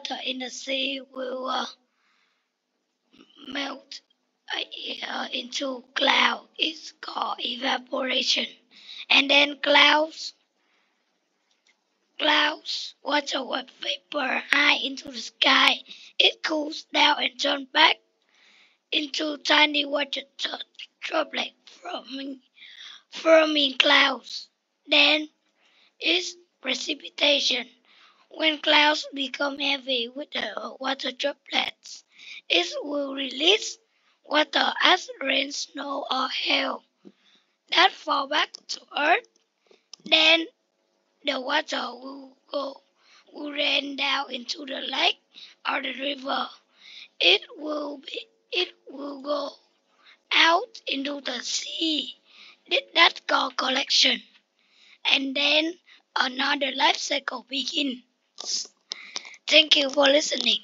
water in the sea will melt into cloud. It's called evaporation. And then clouds, water with vapor high into the sky. It cools down and turns back into tiny water droplets forming clouds. Then is precipitation. When clouds become heavy with the water droplets, it will release water as rain, snow, or hail that fall back to earth. Then the water will rain down into the lake or the river. It will go out into the sea. That's called collection. And then another life cycle begins. Thank you for listening.